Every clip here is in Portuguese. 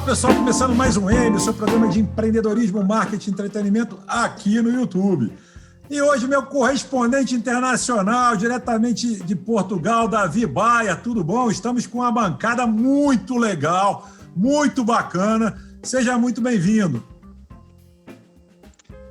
pessoal, começando mais um M, o seu programa de empreendedorismo, marketing e entretenimento aqui no YouTube. E hoje meu correspondente internacional, diretamente de Portugal, Davi Baia, tudo bom? Estamos com uma bancada muito legal, muito bacana. Seja muito bem-vindo.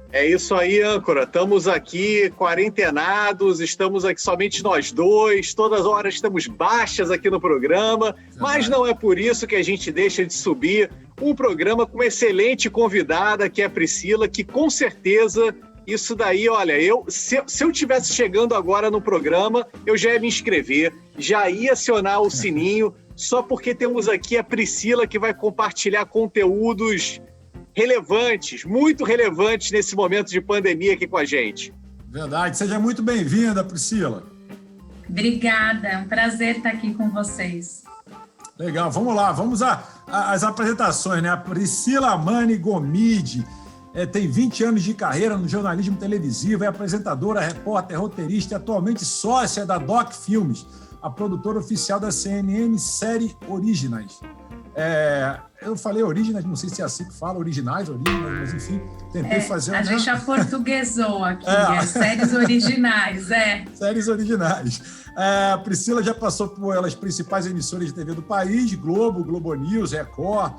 É isso aí, âncora. Estamos aqui quarentenados, estamos aqui somente nós dois, todas as horas estamos baixas aqui no programa, mas não é por isso que a gente deixa de subir um programa com uma excelente convidada, que é a Priscila, que com certeza isso daí, olha, se eu tivesse chegando agora no programa, eu já ia me inscrever, já ia acionar o sininho, só porque temos aqui a Priscila que vai compartilhar conteúdos relevantes, muito relevantes nesse momento de pandemia aqui com a gente. Verdade. Seja muito bem-vinda, Priscila. Obrigada, é um prazer estar aqui com vocês. Legal, vamos lá, vamos às apresentações, né? A Priscila Mani Gomide tem 20 anos de carreira no jornalismo televisivo, é apresentadora, repórter, roteirista e atualmente sócia da Doc Filmes, a produtora oficial da CNN Série Originais. Eu falei originais, não sei se é assim que fala, originais, mas enfim, tentei fazer... A gente aportuguesou aqui, séries originais, Séries originais. A Priscila já passou pelas principais emissoras de TV do país, Globo, Globo News, Record,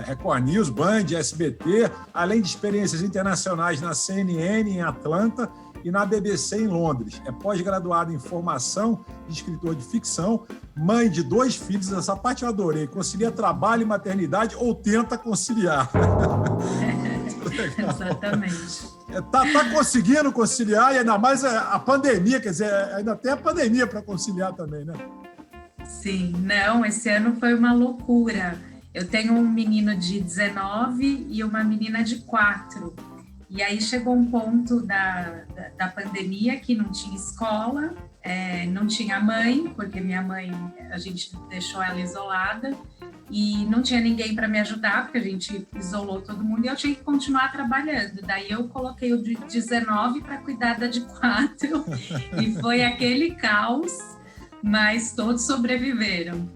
Record News, Band, SBT, além de experiências internacionais na CNN em Atlanta e na BBC em Londres. É pós-graduada em formação de escritor de ficção, mãe de 2 filhos, essa parte eu adorei, concilia trabalho e maternidade ou tenta conciliar. Exatamente. Tá conseguindo conciliar, e ainda mais a pandemia, quer dizer, ainda tem a pandemia para conciliar também, né? Sim, não, esse ano foi uma loucura. Eu tenho um menino de 19 e uma menina de 4. E aí chegou um ponto da pandemia que não tinha escola, não tinha mãe, porque minha mãe, a gente deixou ela isolada, e não tinha ninguém para me ajudar, porque a gente isolou todo mundo, e eu tinha que continuar trabalhando. Daí eu coloquei o de 19 para cuidar da de 4, e foi aquele caos, mas todos sobreviveram.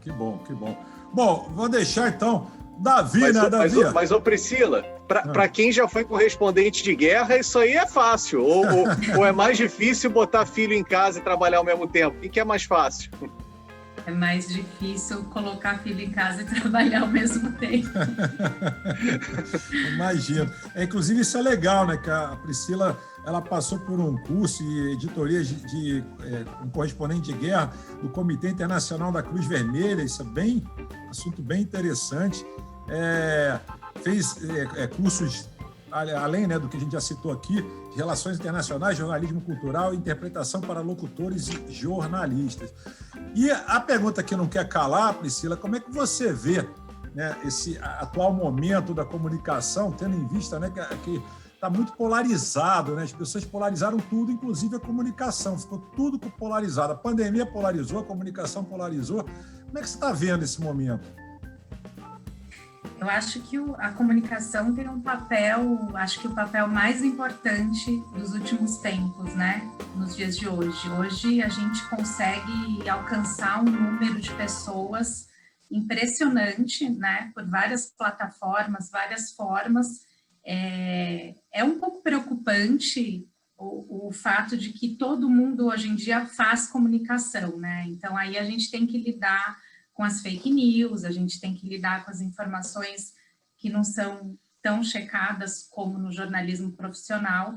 Que bom, que bom. Bom, vou deixar então Davi, né, Davi? Mas ô Priscila, para quem já foi correspondente de guerra, isso aí é fácil. Ou é mais difícil botar filho em casa e trabalhar ao mesmo tempo? O que é mais fácil? É mais difícil colocar filho em casa e trabalhar ao mesmo tempo. Imagino. Inclusive, isso é legal, né? Que a Priscila ela passou por um curso de editoria de um correspondente de guerra do Comitê Internacional da Cruz Vermelha. Isso é um assunto bem interessante. Fez cursos, além, né, do que a gente já citou aqui, de relações internacionais, jornalismo cultural e interpretação para locutores e jornalistas. E a pergunta que não quer calar, Priscila, como é que você vê, né, esse atual momento da comunicação, tendo em vista, né, que está muito polarizado, né? As pessoas polarizaram tudo, inclusive a comunicação, ficou tudo polarizado. A pandemia polarizou, a comunicação polarizou. Como é que você está vendo esse momento? Eu acho que a comunicação tem um papel, acho que o papel mais importante dos últimos tempos, né? Nos dias de hoje. Hoje a gente consegue alcançar um número de pessoas impressionante, né? Por várias plataformas, várias formas. É um pouco preocupante o fato de que todo mundo hoje em dia faz comunicação, né? Então aí a gente tem que lidar com as fake news, a gente tem que lidar com as informações que não são tão checadas como no jornalismo profissional,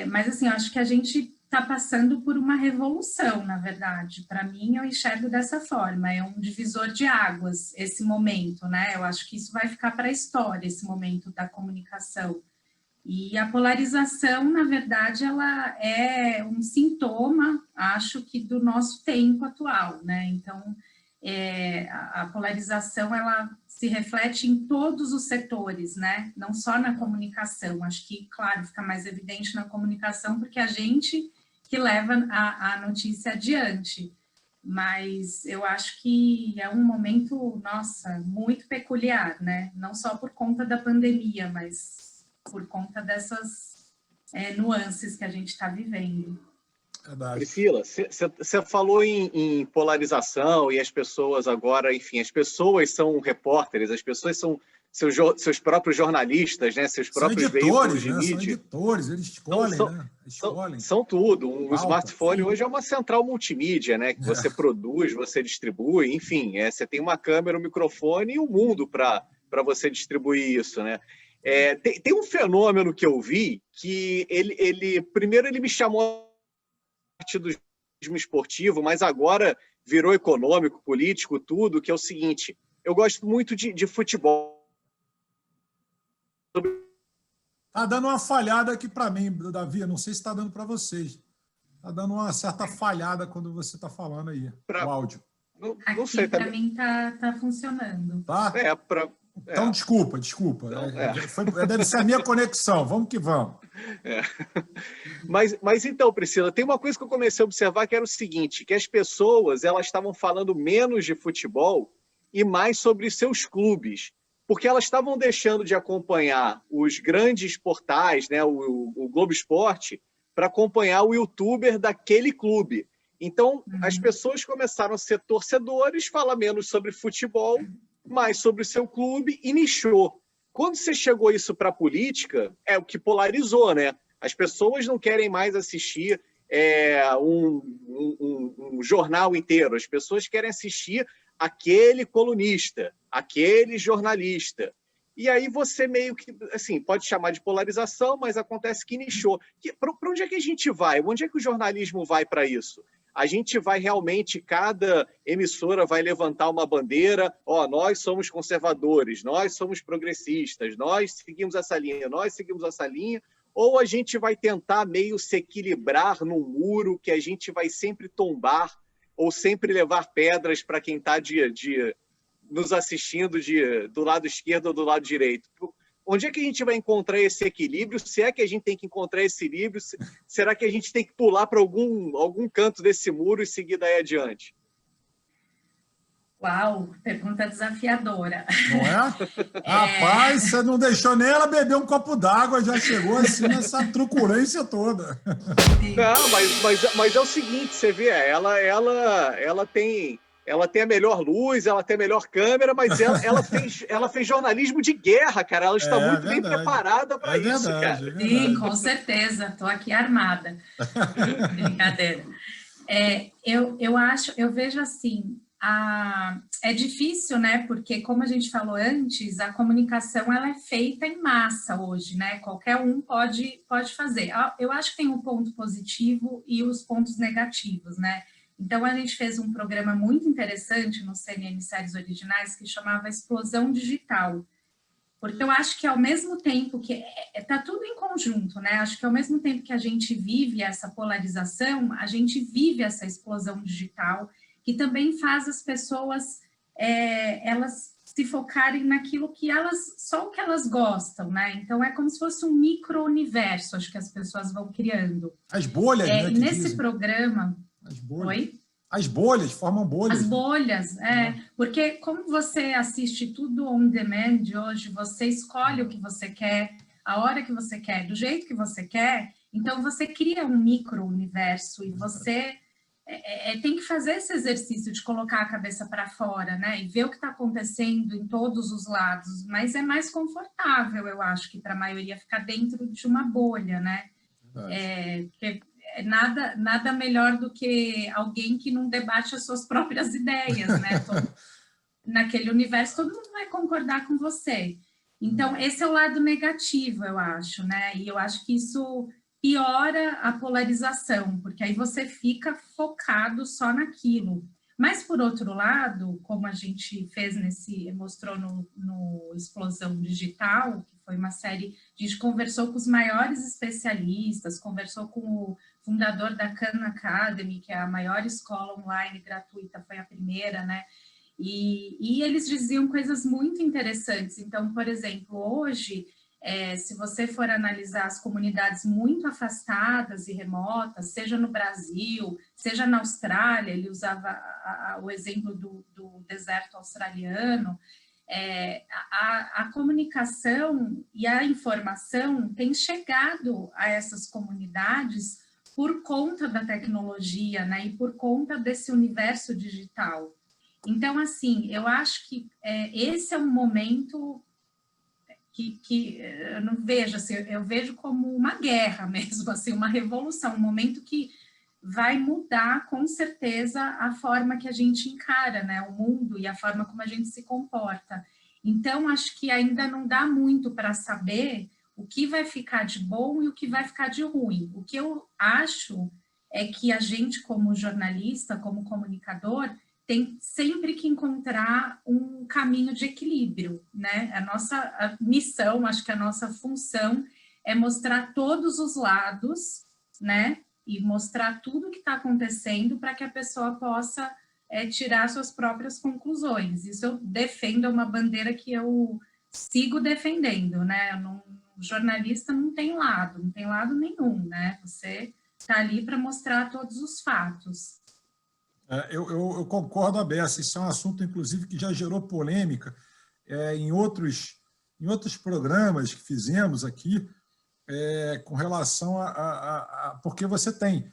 mas assim, eu acho que a gente está passando por uma revolução, na verdade. Para mim, eu enxergo dessa forma, é um divisor de águas esse momento, né? Eu acho que isso vai ficar para a história, esse momento da comunicação. E a polarização, na verdade, ela é um sintoma, acho que, do nosso tempo atual, né? Então, a polarização, ela se reflete em todos os setores, né? Não só na comunicação. Acho que, claro, fica mais evidente na comunicação, porque a gente que leva a notícia adiante. Mas eu acho que é um momento, nossa, muito peculiar, né? Não só por conta da pandemia, mas por conta dessas nuances que a gente está vivendo. Verdade. Priscila, você falou em polarização e as pessoas agora, enfim, as pessoas são repórteres, as pessoas são seus próprios jornalistas, né? Seus São próprios veículos editores, de né? São mídia. editores, eles São, escolhem, são, né? são, Escolhem. são tudo. Um Pauta. smartphone Sim. hoje é uma central multimídia, né? Que você produz, você distribui, enfim, você tem uma câmera, um microfone e um mundo para você distribuir isso, né? Tem um fenômeno que eu vi que primeiro ele me chamou a parte do jornalismo esportivo, mas agora virou econômico, político, tudo, que é o seguinte: eu gosto muito de futebol. Tá dando uma falhada aqui para mim, Davi. Não sei se está dando para vocês. Tá dando uma certa falhada quando você está falando aí, o áudio. Não sei, para mim tá funcionando. Tá? Então, desculpa. Então, deve ser a minha conexão. Vamos que vamos. Mas então, Priscila, tem uma coisa que eu comecei a observar que era o seguinte, que as pessoas elas estavam falando menos de futebol e mais sobre seus clubes, porque elas estavam deixando de acompanhar os grandes portais, né, o Globo Esporte, para acompanhar o youtuber daquele clube. Então, as pessoas começaram a ser torcedores, falar menos sobre futebol, mais sobre o seu clube e nichou. Quando você chegou isso para a política, é o que polarizou, né? As pessoas não querem mais assistir um jornal inteiro. As pessoas querem assistir aquele colunista, aquele jornalista. E aí você meio que, assim, pode chamar de polarização, mas acontece que nichou. Para onde é que a gente vai? Onde é que o jornalismo vai para isso? A gente vai realmente, cada emissora vai levantar uma bandeira, nós somos conservadores, nós somos progressistas, nós seguimos essa linha, ou a gente vai tentar meio se equilibrar num muro que a gente vai sempre tombar ou sempre levar pedras para quem está nos assistindo do lado esquerdo ou do lado direito. Onde é que a gente vai encontrar esse equilíbrio? Se é que a gente tem que encontrar esse equilíbrio, será que a gente tem que pular para algum canto desse muro e seguir daí adiante? Uau, pergunta desafiadora. Não é? Rapaz, você não deixou nem ela beber um copo d'água, já chegou assim nessa truculência toda. Não, mas é o seguinte, você vê, ela tem a melhor luz, ela tem a melhor câmera, mas ela fez jornalismo de guerra, cara. Ela está muito bem preparada para isso, cara. Sim, com certeza. Estou aqui armada. Brincadeira. Eu vejo assim, é difícil, né? Porque, como a gente falou antes, a comunicação ela é feita em massa hoje, né? Qualquer um pode fazer. Eu acho que tem um ponto positivo e os pontos negativos, né? Então, a gente fez um programa muito interessante no CNN Séries Originais que chamava Explosão Digital. Porque eu acho que ao mesmo tempo que... Está tudo em conjunto, né? Acho que ao mesmo tempo que a gente vive essa polarização, a gente vive essa explosão digital que também faz as pessoas, elas se focarem naquilo que só o que elas gostam, né? Então, é como se fosse um micro-universo, acho que as pessoas vão criando. As bolhas, né? Nesse dizem. Programa... As bolhas. Oi? As bolhas, formam bolhas. As bolhas, porque como você assiste tudo on demand hoje, você escolhe o que você quer, a hora que você quer, do jeito que você quer, então você cria um micro-universo e você tem que fazer esse exercício de colocar a cabeça para fora, né, e ver o que está acontecendo em todos os lados, mas é mais confortável, eu acho, que para a maioria ficar dentro de uma bolha, né, porque nada melhor do que alguém que não debate as suas próprias ideias, né? Naquele universo, todo mundo vai concordar com você. Então, esse é o lado negativo, eu acho, né? E eu acho que isso piora a polarização, porque aí você fica focado só naquilo. Mas, por outro lado, como a gente mostrou no Explosão Digital, que foi uma série, a gente conversou com os maiores especialistas, conversou com o fundador da Khan Academy, que é a maior escola online gratuita, foi a primeira, né? E eles diziam coisas muito interessantes. Então, por exemplo, hoje, se você for analisar as comunidades muito afastadas e remotas, seja no Brasil, seja na Austrália, ele usava o exemplo do deserto australiano, a comunicação e a informação têm chegado a essas comunidades por conta da tecnologia, né, e por conta desse universo digital. Então, assim, eu acho que esse é um momento que eu não vejo, assim, eu vejo como uma guerra mesmo, assim, uma revolução, um momento que vai mudar, com certeza, a forma que a gente encara, né, o mundo e a forma como a gente se comporta. Então, acho que ainda não dá muito para saber o que vai ficar de bom e o que vai ficar de ruim. O que eu acho é que a gente, como jornalista, como comunicador, tem sempre que encontrar um caminho de equilíbrio, né? A missão, acho que a nossa função é mostrar todos os lados, né? E mostrar tudo o que está acontecendo para que a pessoa possa tirar suas próprias conclusões. Isso eu defendo, é uma bandeira que eu sigo defendendo, né? O jornalista não tem lado nenhum, né? Você está ali para mostrar todos os fatos. Eu concordo, Abessa. Isso é um assunto, inclusive, que já gerou polêmica em outros programas que fizemos aqui, com relação porque você tem,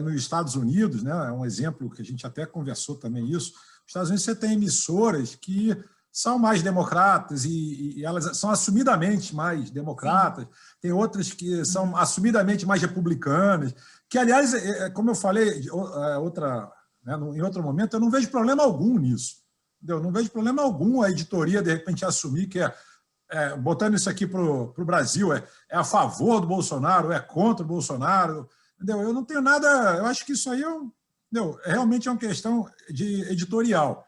nos Estados Unidos, né, é um exemplo que a gente até conversou também isso, nos Estados Unidos você tem emissoras que são mais democratas e elas são assumidamente mais democratas, tem outras que são assumidamente mais republicanas, que, aliás, como eu falei em outro momento, eu não vejo problema algum nisso. Entendeu? Não vejo problema algum a editoria, de repente, assumir que botando isso aqui para o Brasil, é a favor do Bolsonaro, é contra o Bolsonaro. Entendeu? Eu não tenho nada... Eu acho que isso aí realmente é uma questão editorial.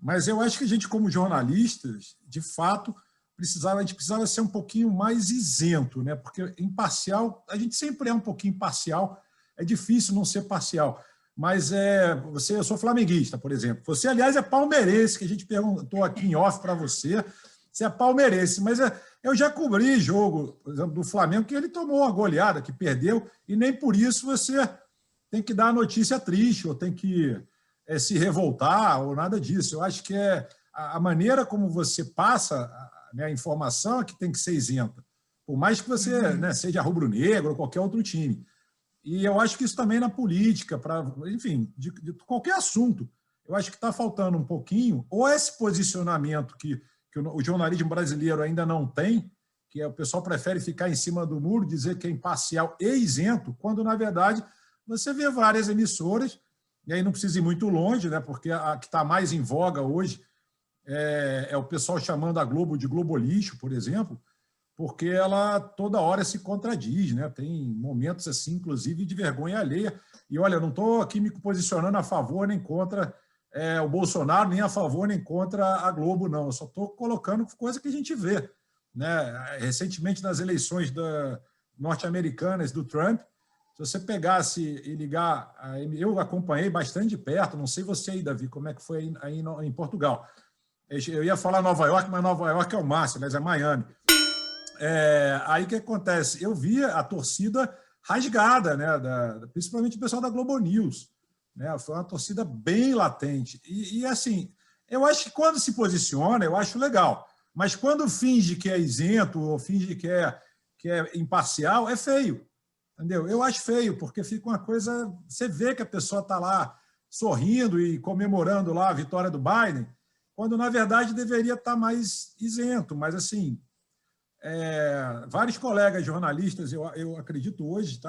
Mas eu acho que a gente, como jornalistas, de fato, a gente precisava ser um pouquinho mais isento, né? Porque imparcial, a gente sempre é um pouquinho parcial, é difícil não ser parcial. Mas eu sou flamenguista, por exemplo. Você, aliás, é palmeirense, que a gente perguntou aqui em off para você. Você é palmeirense, mas eu já cobri jogo, por exemplo, do Flamengo, que ele tomou uma goleada, que perdeu, e nem por isso você tem que dar a notícia triste, ou tem que se revoltar, ou nada disso. Eu acho que a maneira como você passa a informação é que tem que ser isenta, por mais que você seja rubro-negro ou qualquer outro time. E eu acho que isso também na política, enfim, de qualquer assunto. Eu acho que está faltando um pouquinho, ou esse posicionamento que o jornalismo brasileiro ainda não tem, que o pessoal prefere ficar em cima do muro, dizer que é imparcial e isento, quando, na verdade, você vê várias emissoras, e aí não precisa ir muito longe, né, porque a que está mais em voga hoje é o pessoal chamando a Globo de Globolixo, por exemplo, porque ela toda hora se contradiz, né? Tem momentos assim, inclusive, de vergonha alheia. E, olha, eu não estou aqui me posicionando a favor nem contra o Bolsonaro, nem a favor nem contra a Globo, não. Eu só estou colocando coisa que a gente vê, né? Recentemente, nas eleições norte-americanas do Trump, se você pegasse e ligar... Eu acompanhei bastante de perto, não sei você aí, Davi, como é que foi aí em Portugal. Eu ia falar Nova York, mas Nova York é o máximo, aliás, é Miami. Aí o que acontece? Eu via a torcida rasgada, né, principalmente o pessoal da Globo News, né? Foi uma torcida bem latente. E assim, eu acho que quando se posiciona, eu acho legal. Mas quando finge que é isento ou finge que é imparcial, é feio. Entendeu? Eu acho feio, porque fica uma coisa... Você vê que a pessoa está lá sorrindo e comemorando lá a vitória do Biden, quando, na verdade, deveria estar mais isento. Mas, assim... vários colegas jornalistas, eu acredito hoje,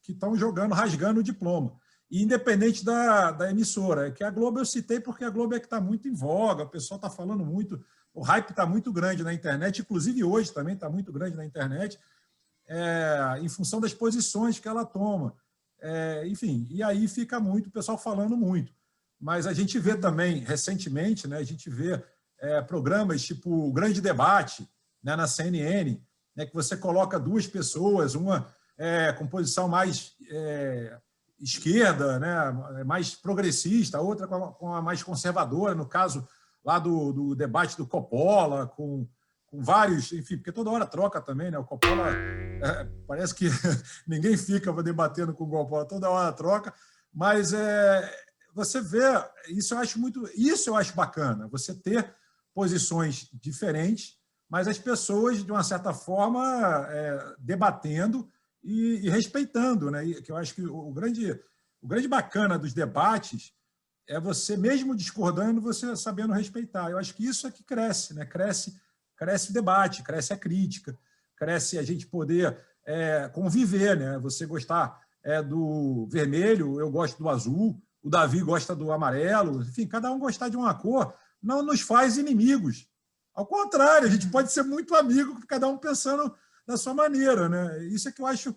que estão rasgando o diploma, e independente da emissora. Que a Globo eu citei porque a Globo é que está muito em voga, o pessoal está falando muito, o hype está muito grande na internet, inclusive hoje também está muito grande na internet, em função das posições que ela toma. Enfim, e aí fica muito, o pessoal falando muito. Mas a gente vê também, recentemente, né, a gente vê programas tipo o Grande Debate, né, na CNN, né, que você coloca duas pessoas, uma com posição mais esquerda, né, mais progressista, a outra com a mais conservadora, no caso lá do debate do Coppola, com vários, enfim, porque toda hora troca também, né? O Coppola parece que ninguém fica debatendo com o Coppola, toda hora troca, mas você vê, isso eu acho bacana, você ter posições diferentes, mas as pessoas, de uma certa forma, debatendo e respeitando, né? Que eu acho que o grande bacana dos debates é você, mesmo discordando, você sabendo respeitar. Eu acho que isso é que cresce, né? Cresce o debate, cresce a crítica, cresce a gente poder conviver, né? Você gostar do vermelho, eu gosto do azul, o Davi gosta do amarelo, enfim, cada um gostar de uma cor não nos faz inimigos. Ao contrário, a gente pode ser muito amigo, cada um pensando da sua maneira, né? Isso é que eu acho,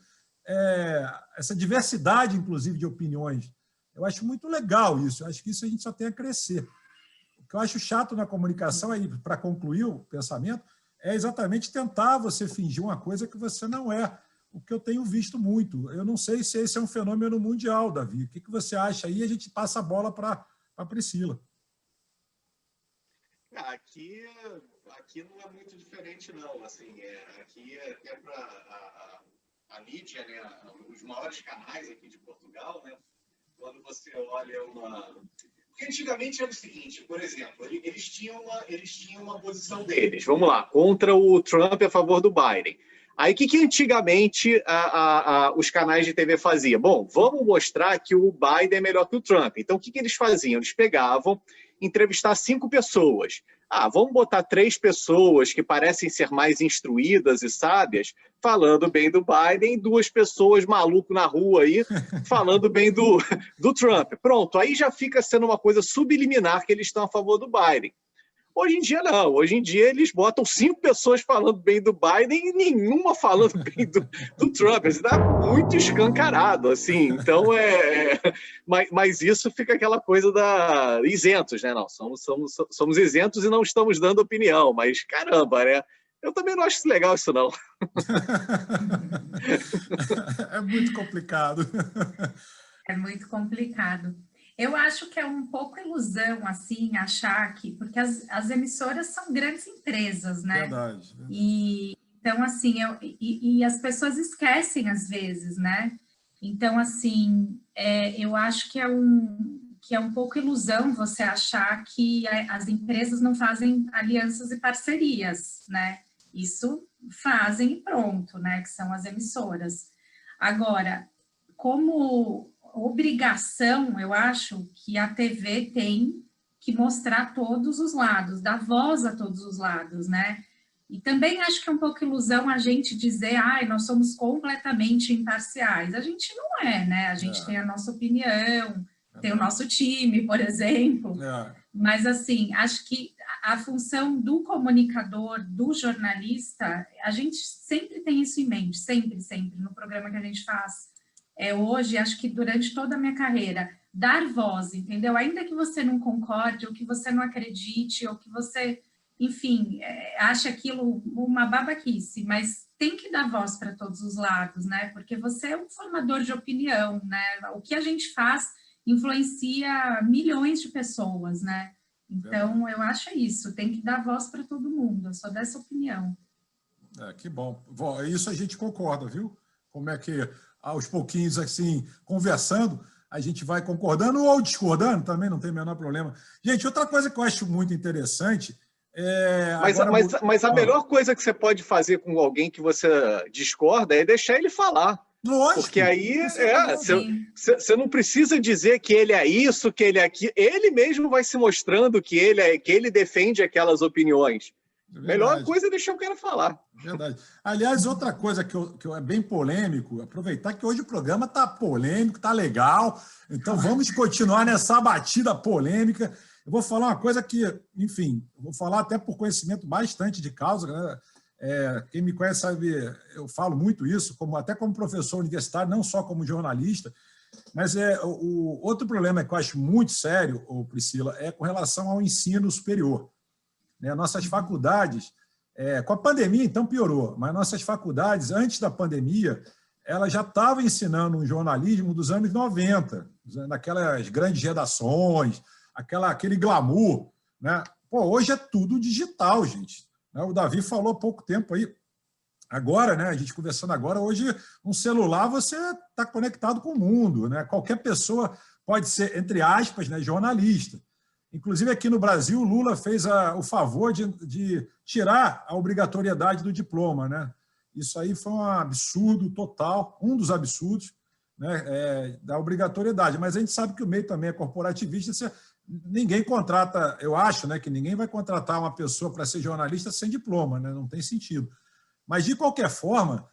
essa diversidade, inclusive, de opiniões. Eu acho muito legal isso. Eu acho que isso a gente só tem a crescer. O que eu acho chato na comunicação, aí, para concluir o pensamento, é exatamente tentar você fingir uma coisa que você não é. O que eu tenho visto muito. Eu não sei se esse é um fenômeno mundial, Davi. O que você acha aí? A gente passa a bola para a Priscila. Aqui não é muito diferente, não. Assim, aqui é para a mídia, né? Os maiores canais aqui de Portugal, né? Quando você olha uma... Porque antigamente era o seguinte, por exemplo, eles tinham uma posição deles, vamos lá, contra o Trump a favor do Biden. Aí, o que antigamente os canais de TV faziam? Bom, vamos mostrar que o Biden é melhor que o Trump. Então, o que eles faziam? Eles pegavam, entrevistar 5 pessoas. Vamos botar 3 pessoas que parecem ser mais instruídas e sábias, falando bem do Biden, 2 pessoas maluco na rua aí, falando bem do Trump. Pronto, aí já fica sendo uma coisa subliminar que eles estão a favor do Biden. Hoje em dia, não. Hoje em dia, eles botam 5 pessoas falando bem do Biden e nenhuma falando bem do Trump. Isso dá muito escancarado, assim. Então, mas isso fica aquela coisa da isentos, né? Não, somos isentos e não estamos dando opinião. Mas, caramba, né? Eu também não acho legal isso, não. É muito complicado. É muito complicado. Eu acho que é um pouco ilusão, assim, achar que... Porque as emissoras são grandes empresas, né? Verdade. Então, assim, e as pessoas esquecem, às vezes, né? Então, assim, eu acho que é um pouco ilusão você achar que as empresas não fazem alianças e parcerias, né? Isso fazem e pronto, né? Que são as emissoras. Agora, como... obrigação, eu acho que a TV tem que mostrar todos os lados, dar voz a todos os lados, né? E também acho que é um pouco ilusão a gente dizer, nós somos completamente imparciais. A gente não é, né? A gente tem a nossa opinião, tem o nosso time, por exemplo. Mas, assim, acho que a função do comunicador, do jornalista, a gente sempre tem isso em mente, sempre, no programa que a gente faz. Hoje, acho que durante toda a minha carreira, dar voz, entendeu? Ainda que você não concorde, ou que você não acredite, ou que você, enfim, ache aquilo uma babaquice, mas tem que dar voz para todos os lados, né? Porque você é um formador de opinião, né? O que a gente faz influencia milhões de pessoas, né? Então, eu acho isso, tem que dar voz para todo mundo, eu sou dessa opinião. Que bom. Isso a gente concorda, viu? Como é que... aos pouquinhos, assim, conversando, a gente vai concordando ou discordando, também não tem o menor problema. Gente, outra coisa que eu acho muito interessante é... Mas a melhor coisa que você pode fazer com alguém que você discorda é deixar ele falar. Lógico. Porque aí você não precisa dizer que ele é isso, que ele é aquilo. Ele mesmo vai se mostrando que ele defende aquelas opiniões. Melhor coisa é deixar o cara falar. Verdade. Aliás, outra coisa que é bem polêmico, aproveitar que hoje o programa está polêmico, está legal, então vamos continuar nessa batida polêmica. Eu vou falar uma coisa que, enfim, eu vou falar até por conhecimento bastante de causa, né? Quem me conhece sabe, eu falo muito isso, até como professor universitário, não só como jornalista, mas o outro problema que eu acho muito sério, Priscila, é com relação ao ensino superior. Nossas faculdades, com a pandemia, então, piorou, mas nossas faculdades, antes da pandemia, elas já estavam ensinando um jornalismo dos anos 90, naquelas grandes redações, aquele glamour, né? Hoje é tudo digital, gente. O Davi falou há pouco tempo aí, agora, né, a gente conversando agora, hoje um celular você está conectado com o mundo, né? Qualquer pessoa pode ser, entre aspas, né, jornalista. Inclusive, aqui no Brasil, o Lula fez o favor de tirar a obrigatoriedade do diploma, né? Isso aí foi um absurdo total, um dos absurdos, né, da obrigatoriedade. Mas a gente sabe que o meio também é corporativista, ninguém contrata, eu acho, né, que ninguém vai contratar uma pessoa para ser jornalista sem diploma, né, não tem sentido. Mas, de qualquer forma,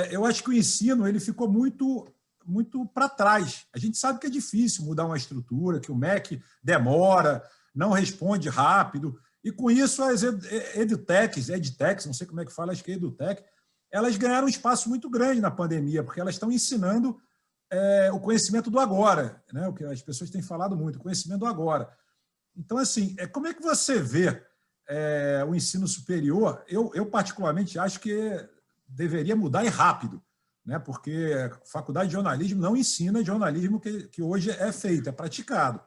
eu acho que o ensino ele ficou muito para trás. A gente sabe que é difícil mudar uma estrutura, que o MEC demora, não responde rápido, e com isso as edtechs, não sei como é que fala, acho que é edutech, elas ganharam um espaço muito grande na pandemia, porque elas estão ensinando o conhecimento do agora, né? O que as pessoas têm falado muito, o conhecimento do agora. Então, assim, como é que você vê o ensino superior? Eu particularmente acho que deveria mudar e rápido, né? Porque a faculdade de jornalismo não ensina jornalismo que hoje é feito, é praticado.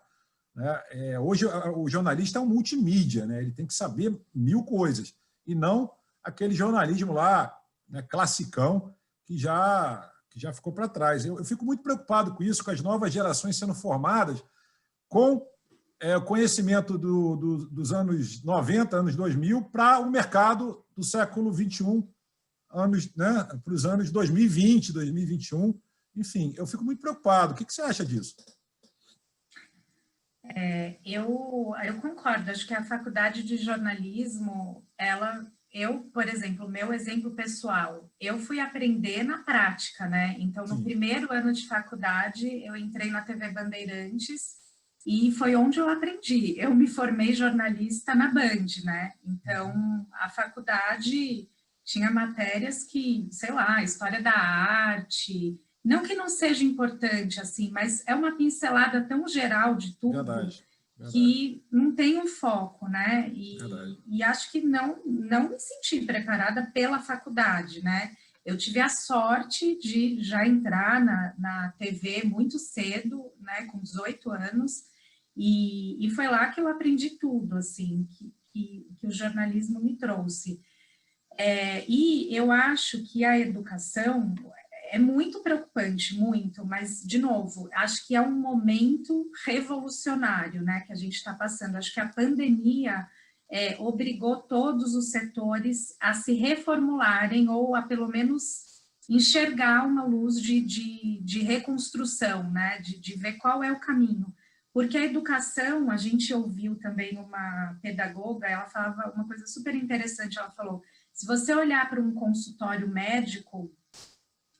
Né? Hoje o jornalista é um multimídia, né? Ele tem que saber 1000 coisas, e não aquele jornalismo lá, né, classicão, que já ficou para trás. Eu fico muito preocupado com isso, com as novas gerações sendo formadas com o conhecimento dos anos 90, anos 2000, para o mercado do século XXI, né, para os anos 2020, 2021. Enfim, eu fico muito preocupado. O que você acha disso? Eu concordo, acho que a faculdade de jornalismo, por exemplo, meu exemplo pessoal, eu fui aprender na prática, né? Então, no primeiro ano de faculdade, eu entrei na TV Bandeirantes e foi onde eu aprendi. Eu me formei jornalista na Band, né? Então, a faculdade tinha matérias que, sei lá, história da arte. Não que não seja importante, assim, mas é uma pincelada tão geral de tudo. Verdade. Que não tem um foco, né? E acho que não me senti preparada pela faculdade, né? Eu tive a sorte de já entrar na TV muito cedo, né? Com 18 anos, e foi lá que eu aprendi tudo, assim, que o jornalismo me trouxe. E eu acho que a educação é muito preocupante, muito, mas, de novo, acho que é um momento revolucionário, né, que a gente está passando. Acho que a pandemia obrigou todos os setores a se reformularem ou a, pelo menos, enxergar uma luz de reconstrução, né, de ver qual é o caminho. Porque a educação, a gente ouviu também uma pedagoga, ela falava uma coisa super interessante, ela falou, se você olhar para um consultório médico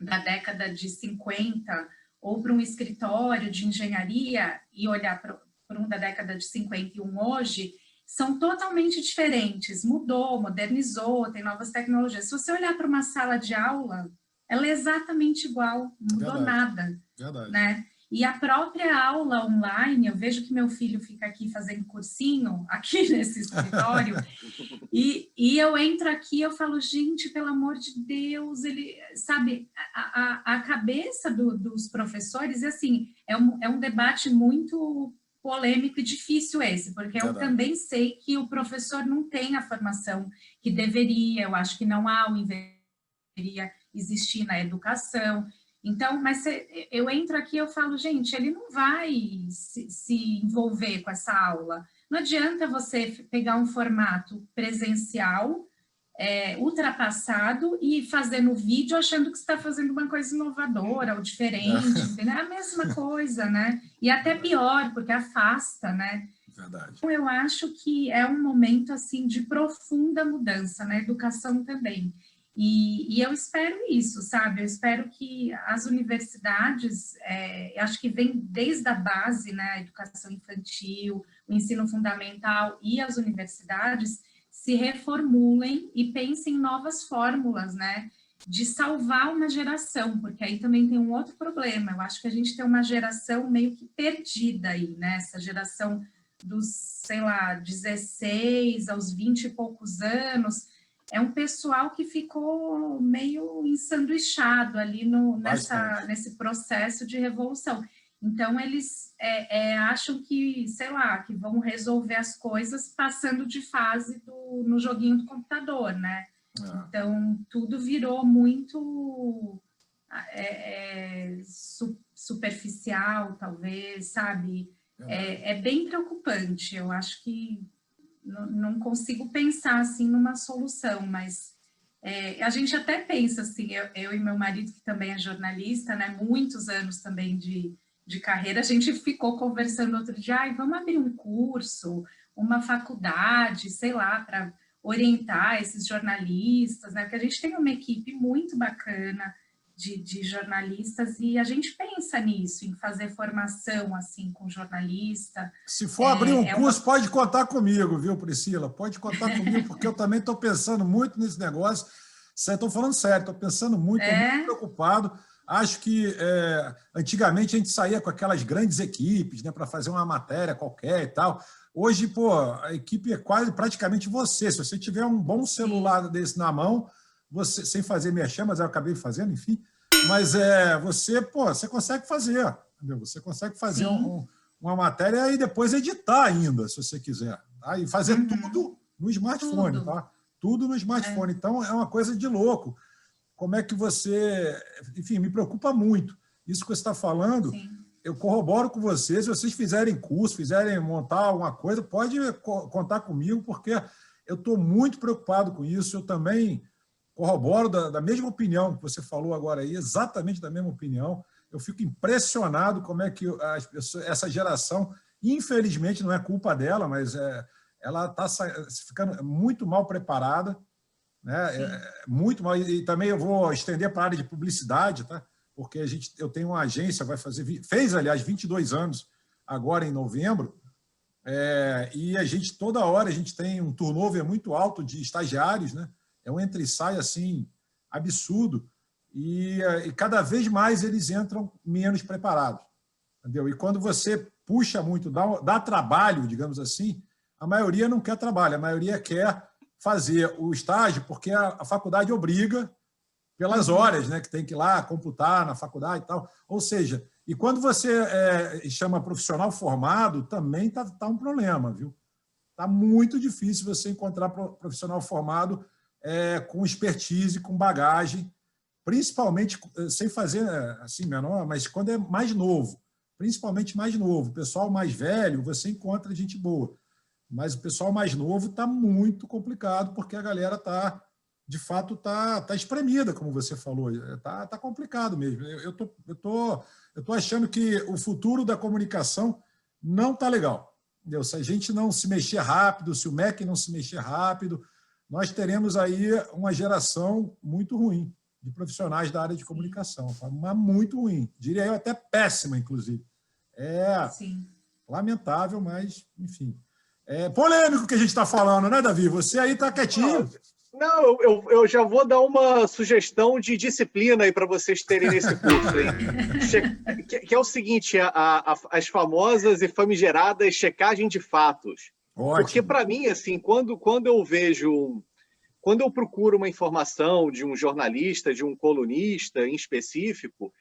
da década de 50 ou para um escritório de engenharia e olhar para um da década de 51 hoje, são totalmente diferentes, mudou, modernizou, tem novas tecnologias. Se você olhar para uma sala de aula, ela é exatamente igual, não mudou nada. Verdade. Né? E a própria aula online, eu vejo que meu filho fica aqui fazendo cursinho, aqui nesse escritório, e eu entro aqui e eu falo, gente, pelo amor de Deus, ele, sabe, a cabeça dos professores, assim, é um debate muito polêmico e difícil esse, porque eu também sei que o professor não tem a formação que deveria, eu acho que não há o deveria existir na educação. Então, mas eu entro aqui e eu falo, gente, ele não vai se envolver com essa aula. Não adianta você pegar um formato presencial, ultrapassado, e fazer no vídeo achando que você está fazendo uma coisa inovadora ou diferente. É a mesma coisa, né? E até pior, porque afasta, né? Verdade. Então, eu acho que é um momento, assim, de profunda mudança na educação também. E eu espero isso, sabe? Eu espero que as universidades, acho que vem desde a base, né? A educação infantil, o ensino fundamental e as universidades se reformulem e pensem em novas fórmulas, né? De salvar uma geração, porque aí também tem um outro problema. Eu acho que a gente tem uma geração meio que perdida aí, né? Essa geração dos, sei lá, 16 aos 20 e poucos anos, é um pessoal que ficou meio ensanduichado ali nesse processo de revolução. Então, eles acham que, sei lá, que vão resolver as coisas passando de fase no joguinho do computador, né? Então, tudo virou muito superficial, talvez, sabe? É bem preocupante. Eu acho que não consigo pensar assim numa solução, mas A gente até pensa assim, eu e meu marido, que também é jornalista, né, muitos anos também de carreira, a gente ficou conversando outro dia, vamos abrir um curso, uma faculdade, sei lá, para orientar esses jornalistas, né? Porque a gente tem uma equipe muito bacana de jornalistas e a gente pensa nisso, em fazer formação assim com jornalista. Se for abrir um curso, pode contar comigo, viu, Priscila? Pode contar comigo, porque eu também estou pensando muito nesse negócio. Estou falando sério, estou pensando muito, estou muito preocupado. Acho que antigamente a gente saía com aquelas grandes equipes, né, para fazer uma matéria qualquer e tal. Hoje, pô, a equipe é praticamente você. Se você tiver um bom celular desse na mão, você, sem fazer merchan, mas eu acabei fazendo, enfim, mas você consegue fazer, entendeu? Você consegue fazer uma matéria e depois editar ainda, se você quiser, tá? E fazer tudo no smartphone, tá? Tudo no smartphone. Então, é uma coisa de louco. Como é que você... Enfim, me preocupa muito. Isso que você está falando, eu corroboro com vocês. Se vocês fizerem curso, fizerem montar alguma coisa, pode contar comigo, porque eu estou muito preocupado com isso. Eu também corroboro da mesma opinião que você falou agora aí, exatamente da mesma opinião. Eu fico impressionado como é que essa geração, infelizmente, não é culpa dela, mas ela está ficando muito mal preparada, né? Muito mal. E também eu vou estender para a área de publicidade, tá? Porque eu tenho uma agência, fez, aliás, 22 anos agora em novembro, e toda hora a gente tem um turnover muito alto de estagiários, né? É um entra e sai assim, absurdo, e cada vez mais eles entram menos preparados, entendeu? E quando você puxa muito, dá trabalho, digamos assim, a maioria não quer trabalho, a maioria quer fazer o estágio porque a faculdade obriga pelas horas, né, que tem que ir lá computar na faculdade e tal. Ou seja, e quando você chama profissional formado, também tá um problema, viu? Está muito difícil você encontrar profissional formado com expertise, com bagagem, principalmente sem fazer assim menor, mas quando é mais novo, principalmente mais novo. O pessoal mais velho, você encontra gente boa, mas o pessoal mais novo está muito complicado, porque a galera de fato está espremida, como você falou, está complicado mesmo. Eu tô achando que o futuro da comunicação não está legal. Entendeu? Se a gente não se mexer rápido, se o MEC não se mexer rápido, nós teremos aí uma geração muito ruim de profissionais da área de comunicação, mas muito ruim, diria eu até péssima, inclusive. Lamentável, mas, enfim. É polêmico o que a gente está falando, né, Davi? Você aí está quietinho. Não, eu já vou dar uma sugestão de disciplina aí para vocês terem nesse curso aí. Que é o seguinte, as famosas e famigeradas checagem de fatos. Ótimo. Porque, para mim, assim, quando eu procuro uma informação de um jornalista, de um colunista em específico,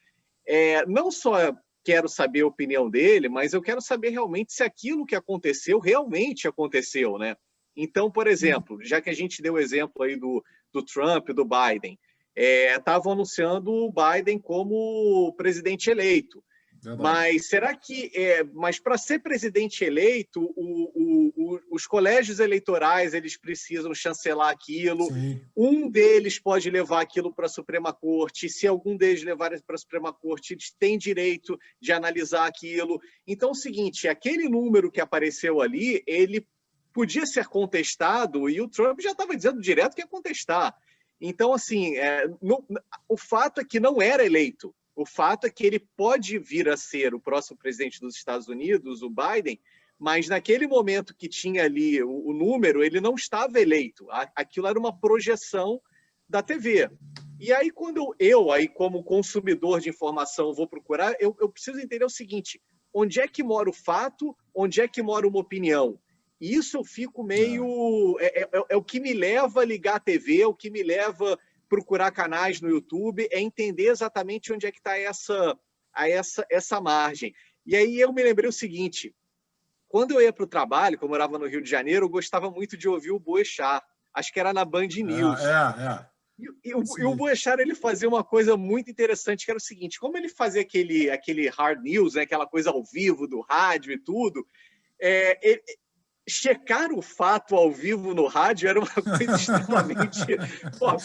não só quero saber a opinião dele, mas eu quero saber realmente se aquilo que aconteceu realmente aconteceu, né? Então, por exemplo, já que a gente deu o exemplo aí do Trump, do Biden, estavam anunciando o Biden como presidente eleito. Verdade. Mas será que... mas para ser presidente eleito, os colégios eleitorais eles precisam chancelar aquilo. Sim. Um deles pode levar aquilo para a Suprema Corte. Se algum deles levar para a Suprema Corte, eles têm direito de analisar aquilo. Então, é o seguinte, aquele número que apareceu ali, ele podia ser contestado e o Trump já estava dizendo direto que ia contestar. Então, assim, o fato é que não era eleito. O fato é que ele pode vir a ser o próximo presidente dos Estados Unidos, o Biden, mas naquele momento que tinha ali o número, ele não estava eleito. Aquilo era uma projeção da TV. E aí, quando eu aí como consumidor de informação, vou procurar, eu preciso entender o seguinte, onde é que mora o fato, onde é que mora uma opinião? E isso eu fico meio... É o que me leva a ligar a TV, é o que me leva... procurar canais no YouTube, entender exatamente onde é que está essa margem. E aí eu me lembrei o seguinte, quando eu ia para o trabalho, como eu morava no Rio de Janeiro, eu gostava muito de ouvir o Boechat, acho que era na Band News. E o Boechat, ele fazia uma coisa muito interessante, que era o seguinte, como ele fazia aquele hard news, né, aquela coisa ao vivo do rádio e tudo, checar o fato ao vivo no rádio era uma coisa extremamente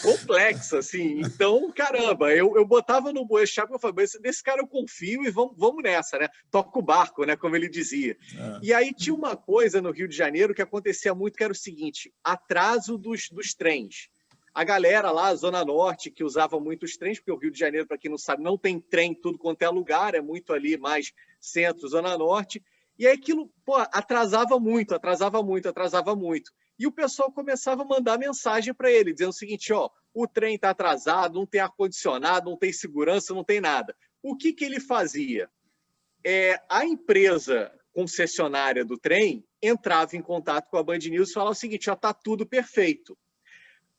complexa, assim. Então, caramba, eu botava no Boechat, eu falei, desse cara eu confio e vamos nessa, né? Toca o barco, né? Como ele dizia. E aí tinha uma coisa no Rio de Janeiro que acontecia muito, que era o seguinte, atraso dos trens. A galera lá, Zona Norte, que usava muito os trens, porque o Rio de Janeiro, para quem não sabe, não tem trem tudo quanto é lugar, é muito ali mais centro, Zona Norte. E aí aquilo, atrasava muito. E o pessoal começava a mandar mensagem para ele, dizendo o seguinte, o trem está atrasado, não tem ar-condicionado, não tem segurança, não tem nada. O que ele fazia? A empresa concessionária do trem entrava em contato com a Band News e falava o seguinte, está tudo perfeito.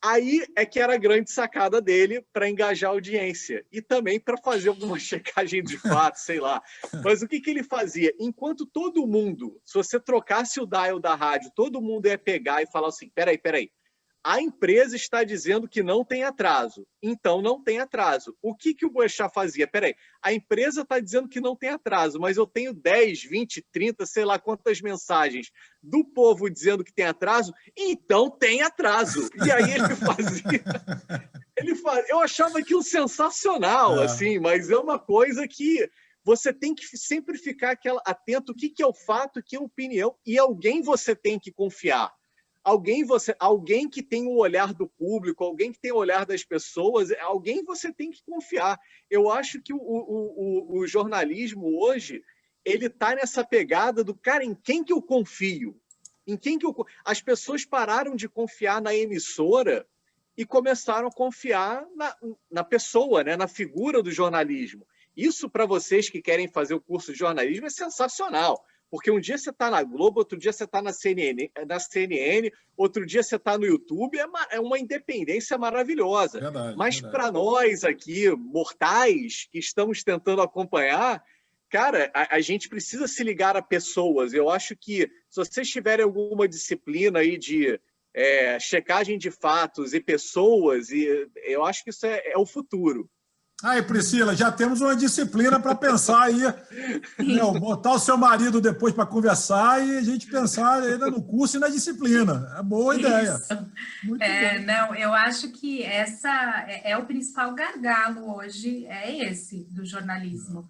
Aí é que era a grande sacada dele para engajar a audiência e também para fazer alguma checagem de fato, sei lá. Mas o que ele fazia? Enquanto todo mundo, se você trocasse o dial da rádio, todo mundo ia pegar e falar assim, peraí, a empresa está dizendo que não tem atraso, então não tem atraso. O que o Boechat fazia? Peraí, a empresa está dizendo que não tem atraso, mas eu tenho 10, 20, 30, sei lá quantas mensagens do povo dizendo que tem atraso, então tem atraso. E aí ele fazia... Eu achava aquilo sensacional, assim, mas é uma coisa que você tem que sempre ficar atento o que é o fato, o que é a opinião, e alguém você tem que confiar. Alguém que tem o olhar do público, alguém que tem o olhar das pessoas, alguém você tem que confiar. Eu acho que o jornalismo hoje, ele está nessa pegada do cara, em quem que eu confio? As pessoas pararam de confiar na emissora e começaram a confiar na pessoa, né? Na figura do jornalismo. Isso, para vocês que querem fazer o curso de jornalismo, é sensacional. Porque um dia você está na Globo, outro dia você está na CNN, outro dia você está no YouTube, é uma independência maravilhosa. Verdade, mas para nós aqui, mortais, que estamos tentando acompanhar, cara, a gente precisa se ligar a pessoas. Eu acho que se vocês tiverem alguma disciplina aí de checagem de fatos e pessoas, eu acho que isso é o futuro. Aí, Priscila, já temos uma disciplina para pensar aí, né, botar o seu marido depois para conversar e a gente pensar ainda no curso e na disciplina. É boa ideia. Muito bom. Não, eu acho que essa é o principal gargalo hoje, é esse do jornalismo.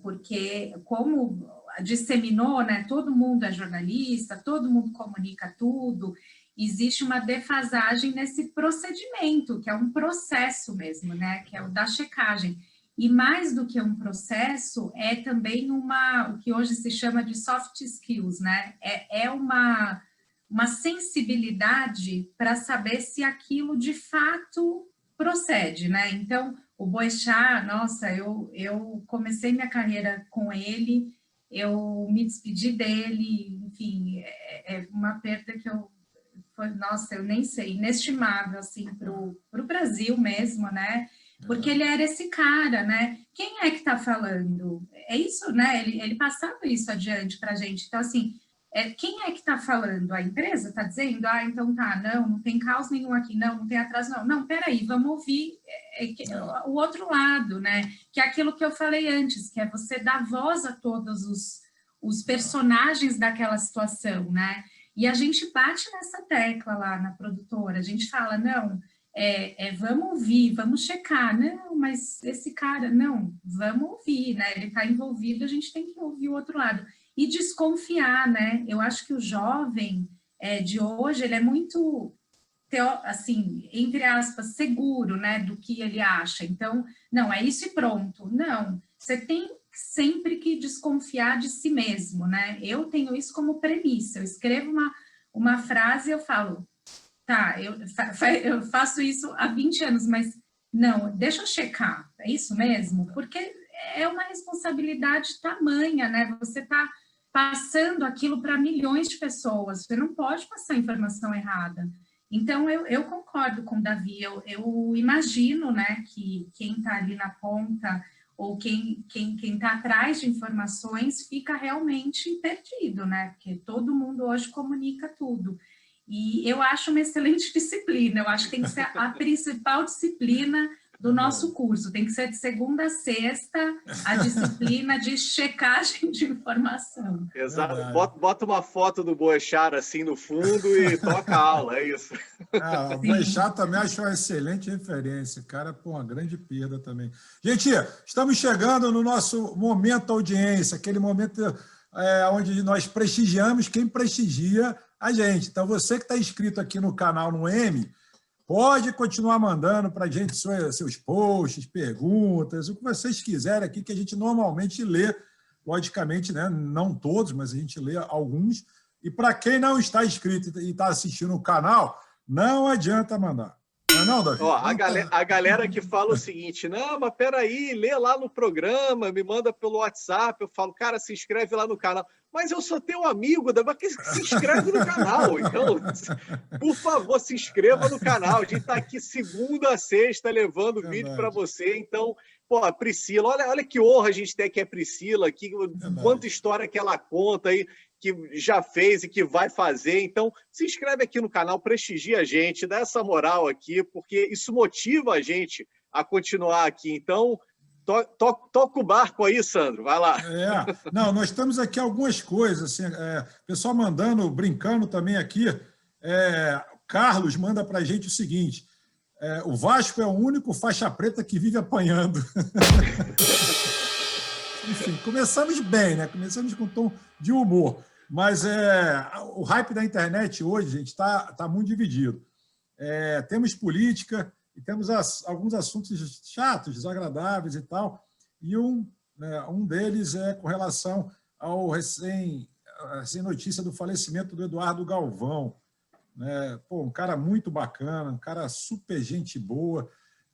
Porque como disseminou, né, todo mundo é jornalista, todo mundo comunica tudo, existe uma defasagem nesse procedimento, que é um processo mesmo, né? Que é o da checagem. E mais do que um processo, é também o que hoje se chama de soft skills, né? É uma sensibilidade para saber se aquilo de fato procede, né? Então, o Boechat, nossa, eu comecei minha carreira com ele, eu me despedi dele, enfim, é uma perda que nossa, eu nem sei, inestimável, assim, para o Brasil mesmo, né? Porque ele era esse cara, né? Quem é que está falando? É isso, né? Ele passava isso adiante para a gente. Então, assim, quem é que está falando? A empresa está dizendo? Então tá, não tem caos nenhum aqui, não tem atraso, não. Não, peraí, vamos ouvir o outro lado, né? Que é aquilo que eu falei antes, que é você dar voz a todos os personagens daquela situação, né? E a gente bate nessa tecla lá na produtora, a gente fala, não, vamos ouvir, vamos checar, não, mas esse cara, não, vamos ouvir, né, ele está envolvido, a gente tem que ouvir o outro lado, e desconfiar, né, eu acho que o jovem de hoje, ele é muito, assim, entre aspas, seguro, né, do que ele acha, então, não, é isso e pronto, não, você tem sempre que desconfiar de si mesmo, né? Eu tenho isso como premissa, eu escrevo uma frase e eu falo, tá, eu faço isso há 20 anos, mas não, deixa eu checar, é isso mesmo? Porque é uma responsabilidade tamanha, né? Você tá passando aquilo para milhões de pessoas, você não pode passar informação errada. Então, eu concordo com o Davi, eu imagino, né, que quem está ali na ponta ou quem está atrás de informações fica realmente perdido, né? Porque todo mundo hoje comunica tudo. E eu acho uma excelente disciplina, eu acho que tem que ser a principal disciplina do nosso curso. Tem que ser de segunda a sexta, a disciplina de checagem de informação. Exato. Bota uma foto do Boechat assim no fundo e toca a aula, é isso. O Boechat também acho uma excelente referência, cara, pô, uma grande perda também. Gente, estamos chegando no nosso momento audiência, aquele momento onde nós prestigiamos quem prestigia a gente. Então, você que está inscrito aqui no canal no M, pode continuar mandando para a gente seus posts, perguntas, o que vocês quiserem aqui, que a gente normalmente lê, logicamente, né? Não todos, mas a gente lê alguns. E para quem não está inscrito e está assistindo o canal, não adianta mandar. Não, Davi? Ó, a galera que fala o seguinte, não, mas peraí, lê lá no programa, me manda pelo WhatsApp, eu falo, cara, se inscreve lá no canal. Mas eu sou teu amigo, mas que se inscreve no canal. Então, por favor, se inscreva no canal. A gente está aqui segunda a sexta levando vídeo para você. Então, pô, a Priscila, olha que honra a gente ter aqui a Priscila, aqui, quanta história que ela conta aí, que já fez e que vai fazer. Então, se inscreve aqui no canal, prestigia a gente, dá essa moral aqui, porque isso motiva a gente a continuar aqui. Então, toca o barco aí, Sandro, vai lá. Não, nós temos aqui algumas coisas, assim, pessoal mandando, brincando também aqui, Carlos manda para a gente o seguinte, o Vasco é o único faixa preta que vive apanhando. Enfim, começamos bem, né? Começamos com um tom de humor, mas o hype da internet hoje, gente, está muito dividido. Temos política, e temos alguns assuntos chatos, desagradáveis e tal, e um deles é com relação ao recém-notícia do falecimento do Eduardo Galvão. Pô, um cara muito bacana, um cara super gente boa,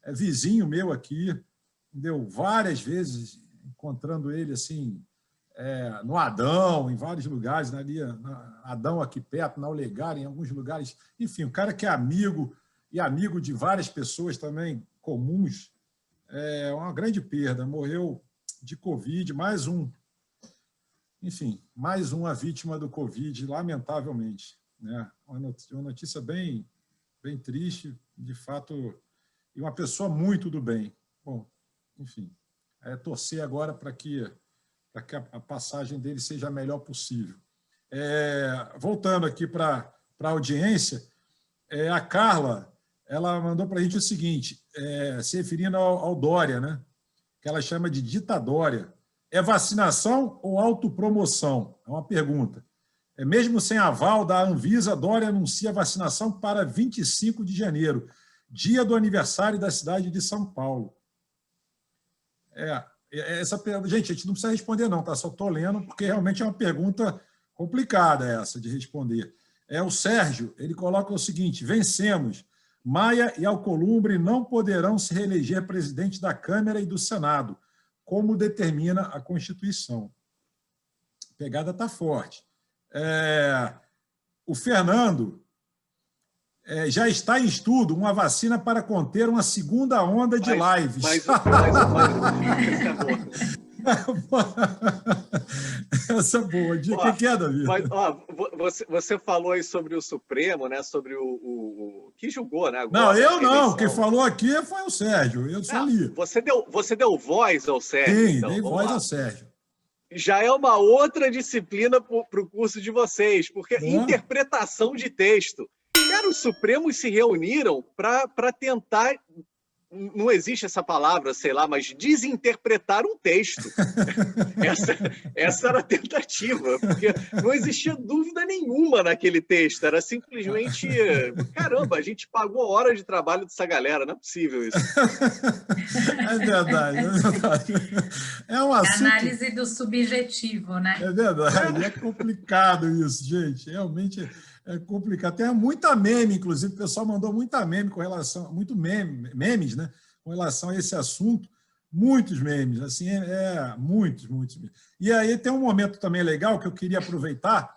vizinho meu aqui, deu várias vezes encontrando ele assim, no Adão, em vários lugares, ali, Adão aqui perto, na Olegária, em alguns lugares, enfim, um cara que é amigo, e amigo de várias pessoas também comuns, uma grande perda, morreu de Covid, mais uma vítima do Covid, lamentavelmente. Né? Uma notícia bem triste, de fato, e uma pessoa muito do bem. Bom, enfim, torcer agora para que a passagem dele seja a melhor possível. Voltando aqui para a audiência, a Carla, ela mandou para a gente o seguinte, se referindo ao Dória, né? Que ela chama de ditadória. É vacinação ou autopromoção? É uma pergunta. Mesmo sem aval da Anvisa, Dória anuncia vacinação para 25 de janeiro, dia do aniversário da cidade de São Paulo. Essa pergunta, gente, a gente não precisa responder não, tá? Só estou lendo, porque realmente é uma pergunta complicada essa de responder. O Sérgio, ele coloca o seguinte, vencemos. Maia e Alcolumbre não poderão se reeleger presidente da Câmara e do Senado, como determina a Constituição. A pegada está forte. O Fernando já está em estudo uma vacina para conter uma segunda onda de lives. Essa é boa. O que é, Davi? Você falou aí sobre o Supremo, né? Sobre o que julgou, né? Agora, não, eu não. Quem falou aqui foi o Sérgio. Eu só li. Você deu voz ao Sérgio. Sim, então, dei voz ao Sérgio. Já é uma outra disciplina para o curso de vocês, porque interpretação de texto. Cara, os Supremos se reuniram para tentar, não existe essa palavra, sei lá, mas desinterpretar um texto. Essa era a tentativa, porque não existia dúvida nenhuma naquele texto, era simplesmente, caramba, a gente pagou horas de trabalho dessa galera, não é possível isso. É verdade. É um assunto... Análise do subjetivo, né? É verdade, é complicado isso, gente, realmente... É complicado. Tem muita meme, inclusive, o pessoal mandou muita meme com relação, memes, né, com relação a esse assunto, muitos memes, assim, muitos memes. E aí tem um momento também legal que eu queria aproveitar,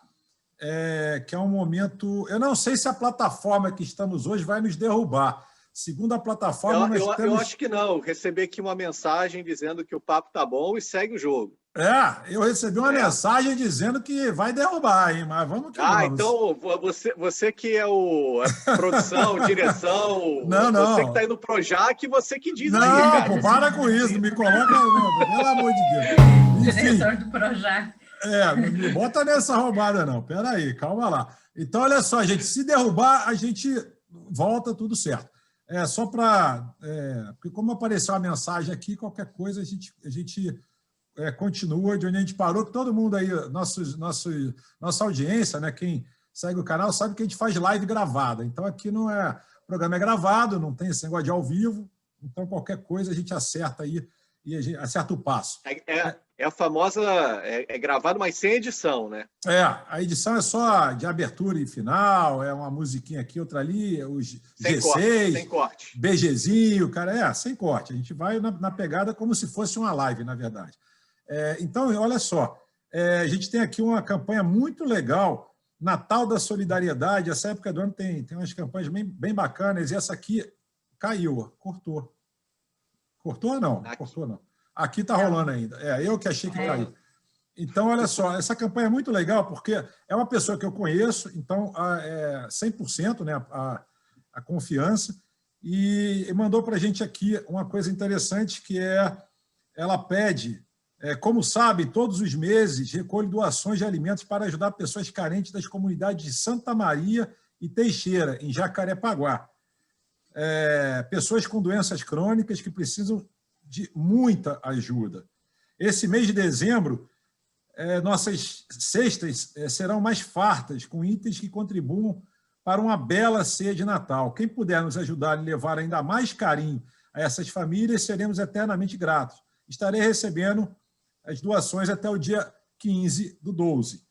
que é um momento, eu não sei se a plataforma que estamos hoje vai nos derrubar. Segundo a plataforma, eu acho que não. Recebi aqui uma mensagem dizendo que o papo tá bom e segue o jogo. Eu recebi uma mensagem dizendo que vai derrubar, hein? Mas vamos que vamos. Então você que é a produção, direção, não. Você que está aí no Projac, você que diz não, aí, cara. Pô, para com isso, não me coloca, não, pelo amor de Deus. Enfim, diretor do Projac. Não me bota nessa roubada, não. Peraí, calma lá. Então, olha só, gente, se derrubar, a gente volta, tudo certo. Só para... porque como apareceu a mensagem aqui, qualquer coisa, a gente continua de onde a gente parou, que todo mundo aí, nossa audiência, né, quem segue o canal, sabe que a gente faz live gravada. Então, aqui não é... O programa é gravado, não tem esse negócio de ao vivo, então qualquer coisa a gente acerta aí e a gente acerta o passo. É a famosa... É gravado, mas sem edição, né? A edição é só de abertura e final, é uma musiquinha aqui, outra ali, os sem G6, sem corte. BGzinho, cara, sem corte. A gente vai na pegada como se fosse uma live, na verdade. Então, olha só, a gente tem aqui uma campanha muito legal, Natal da Solidariedade. Essa época do ano tem umas campanhas bem bacanas, e essa aqui caiu, cortou. Cortou ou não? Cortou não. Aqui está rolando ainda. Eu que achei que caiu. Então, olha só, essa campanha é muito legal, porque é uma pessoa que eu conheço, então, 100%, né, a confiança, e mandou para a gente aqui uma coisa interessante, que ela pede, como sabe, todos os meses recolhe doações de alimentos para ajudar pessoas carentes das comunidades de Santa Maria e Teixeira, em Jacarepaguá. Pessoas com doenças crônicas que precisam de muita ajuda. Esse mês de dezembro, nossas cestas serão mais fartas, com itens que contribuam para uma bela ceia de Natal. Quem puder nos ajudar e levar ainda mais carinho a essas famílias, seremos eternamente gratos. Estarei recebendo as doações até o dia 15 do 12.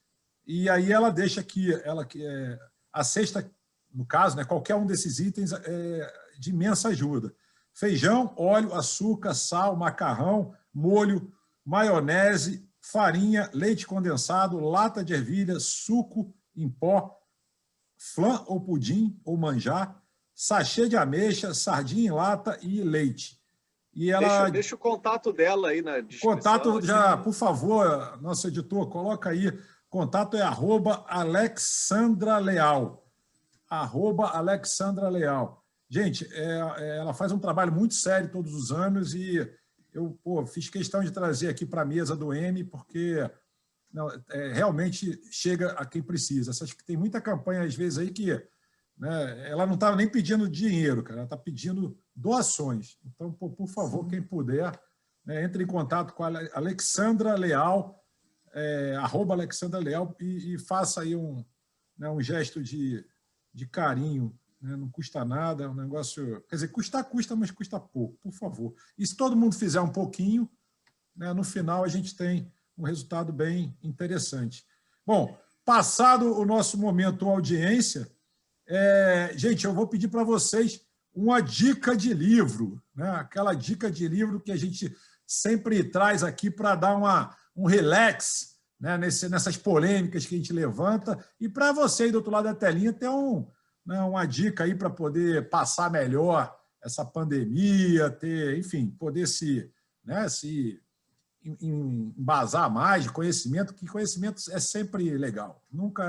E aí ela deixa aqui, a cesta, no caso, né, qualquer um desses itens de imensa ajuda. Feijão, óleo, açúcar, sal, macarrão, molho, maionese, farinha, leite condensado, lata de ervilha, suco em pó, flan ou pudim ou manjar, sachê de ameixa, sardinha em lata e leite. E ela... Deixa o contato dela aí na descrição. Contato, já, por favor, nosso editor, coloca aí. Contato é @AlexandraLeal. @AlexandraLeal. Gente, ela faz um trabalho muito sério todos os anos e eu fiz questão de trazer aqui para a mesa do M, porque realmente chega a quem precisa. Acho que tem muita campanha, às vezes, aí que, né, ela não está nem pedindo dinheiro, cara, ela está pedindo doações. Então, por favor, quem puder, né, entre em contato com a Alexandra Leal, @AlexandraLeal, e faça aí um gesto de carinho. Não custa nada, é um negócio... Quer dizer, custa, mas custa pouco, por favor. E se todo mundo fizer um pouquinho, né, no final a gente tem um resultado bem interessante. Bom, passado o nosso momento audiência, gente, eu vou pedir para vocês uma dica de livro, né? Aquela dica de livro que a gente sempre traz aqui para dar um relax, né, nessas polêmicas que a gente levanta, e para você aí do outro lado da telinha ter uma dica aí para poder passar melhor essa pandemia, enfim, poder se embasar mais de conhecimento, que conhecimento é sempre legal. Nunca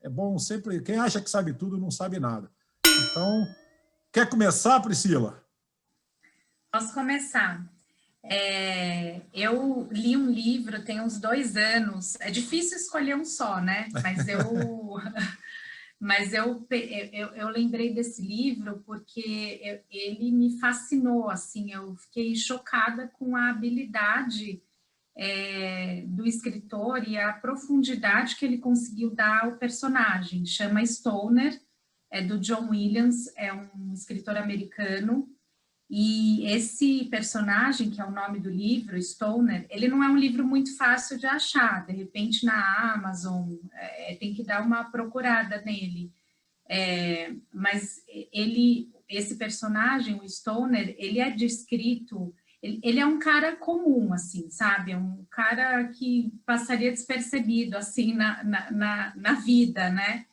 é bom, sempre... Quem acha que sabe tudo não sabe nada. Então, quer começar, Priscila? Posso começar. Eu li um livro tem uns 2 anos. É difícil escolher um só, né? Mas eu lembrei desse livro porque ele me fascinou, assim, eu fiquei chocada com a habilidade do escritor e a profundidade que ele conseguiu dar ao personagem. Chama Stoner, do John Williams, é um escritor americano, e esse personagem, que é o nome do livro, Stoner, ele não é um livro muito fácil de achar, de repente na Amazon, tem que dar uma procurada nele. Mas esse personagem, o Stoner, ele é descrito, ele é um cara comum, assim, sabe? É um cara que passaria despercebido, assim, na vida, né?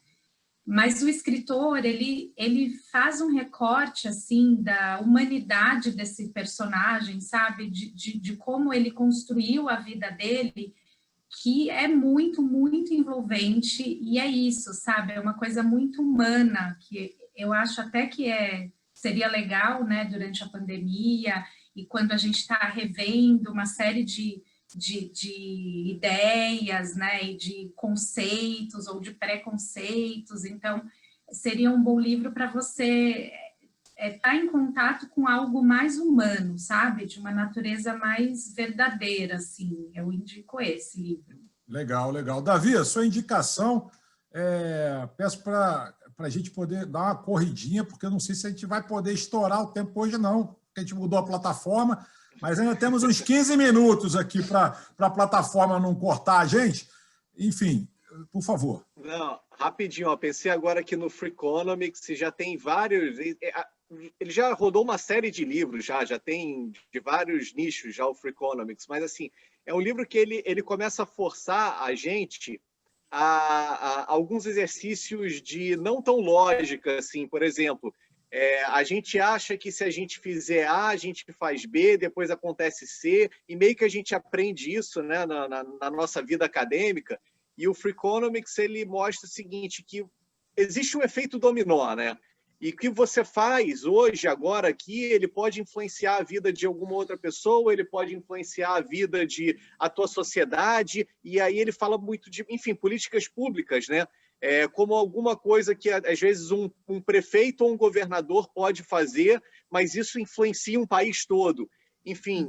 Mas o escritor, ele faz um recorte, assim, da humanidade desse personagem, sabe? De como ele construiu a vida dele, que é muito, muito envolvente, e é isso, sabe? É uma coisa muito humana, que eu acho até que seria legal, né, durante a pandemia, e quando a gente está revendo uma série de ideias, né, e de conceitos ou de preconceitos. Então, seria um bom livro para você estar em contato com algo mais humano, sabe? De uma natureza mais verdadeira, assim. Eu indico esse livro. Legal, legal. Davi, a sua indicação, peço para a gente poder dar uma corridinha, porque eu não sei se a gente vai poder estourar o tempo hoje, não, porque a gente mudou a plataforma, mas ainda temos uns 15 minutos aqui para a plataforma não cortar a gente. Enfim, por favor. Não, rapidinho, ó, pensei agora aqui no Freakonomics, já tem vários... Ele já rodou uma série de livros, já tem de vários nichos já o Freakonomics, mas assim, é um livro que ele começa a forçar a gente a alguns exercícios de não tão lógica, assim, por exemplo... a gente acha que se a gente fizer A, a gente faz B, depois acontece C, e meio que a gente aprende isso, né, na nossa vida acadêmica, e o Freakonomics, ele mostra o seguinte, que existe um efeito dominó, né? E o que você faz hoje, agora aqui, ele pode influenciar a vida de alguma outra pessoa, ele pode influenciar a vida a tua sociedade, e aí ele fala muito de, enfim, políticas públicas, né? Como alguma coisa que, às vezes, um prefeito ou um governador pode fazer, mas isso influencia um país todo. Enfim,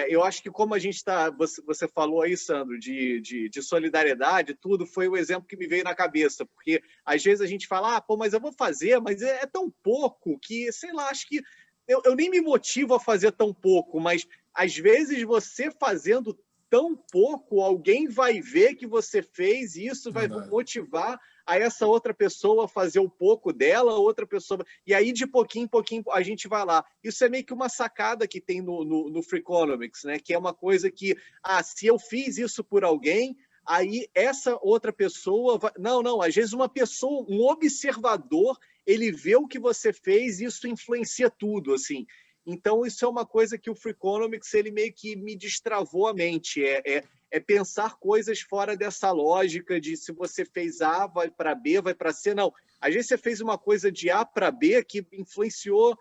eu acho que como a gente está... Você falou aí, Sandro, de solidariedade, tudo, foi o exemplo que me veio na cabeça, porque às vezes a gente fala, pô, mas eu vou fazer, mas é tão pouco que, sei lá, acho que eu nem me motivo a fazer tão pouco, mas às vezes você fazendo tão pouco, alguém vai ver que você fez e isso vai motivar a essa outra pessoa a fazer o pouco dela, outra pessoa... E aí, de pouquinho em pouquinho, a gente vai lá. Isso é meio que uma sacada que tem no Freakonomics, né? Que é uma coisa que, se eu fiz isso por alguém, aí essa outra pessoa... Não, às vezes uma pessoa, um observador, ele vê o que você fez e isso influencia tudo, assim. Então, isso é uma coisa que o Freakonomics, ele meio que me destravou a mente, pensar coisas fora dessa lógica de se você fez A, vai para B, vai para C. Não, às vezes você fez uma coisa de A para B que influenciou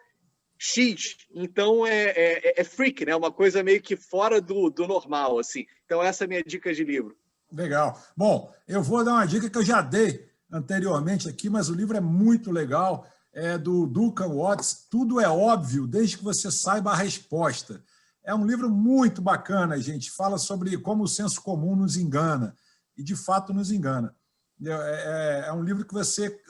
X. Então, é freak, né? Uma coisa meio que fora do normal, assim. Então, essa é a minha dica de livro. Legal. Bom, eu vou dar uma dica que eu já dei anteriormente aqui, mas o livro é muito legal. É do Duncan Watts, Tudo é Óbvio, desde que você saiba a resposta. É um livro muito bacana, gente. Fala sobre como o senso comum nos engana, e de fato nos engana. É um livro que você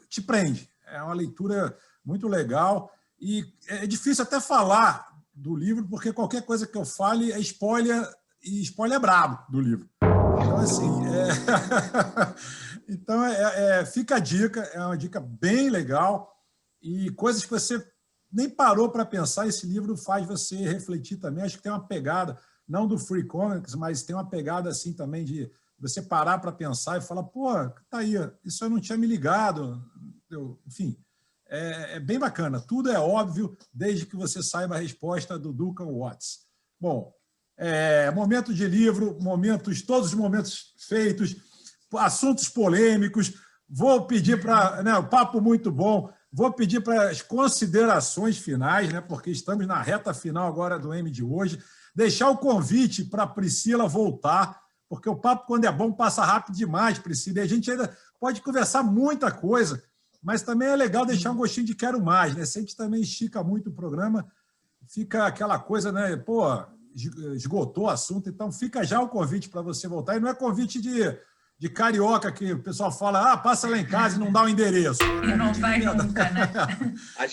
te prende. É uma leitura muito legal. E é difícil até falar do livro, porque qualquer coisa que eu fale é spoiler, e spoiler é brabo do livro. Então, assim, então, fica a dica, é uma dica bem legal, e coisas que você nem parou para pensar, esse livro faz você refletir também. Acho que tem uma pegada, não do Freakonomics, mas tem uma pegada assim também de você parar para pensar e falar, pô, tá aí, isso eu não tinha me ligado. Enfim, é bem bacana. Tudo é óbvio, desde que você saiba a resposta, do Duncan Watts. Bom, momento de livro, todos os momentos feitos, assuntos polêmicos. Vou pedir para... Né, o papo muito bom. Vou pedir para as considerações finais, né, porque estamos na reta final agora do M de hoje. Deixar o convite para a Priscila voltar, porque o papo, quando é bom, passa rápido demais, Priscila. E a gente ainda pode conversar muita coisa, mas também é legal deixar um gostinho de quero mais, né? Se a gente também estica muito o programa, fica aquela coisa, né? Pô, esgotou o assunto, então fica já o convite para você voltar. E não é convite de carioca, que o pessoal fala, passa lá em casa e não dá o endereço. E não vai nunca, né?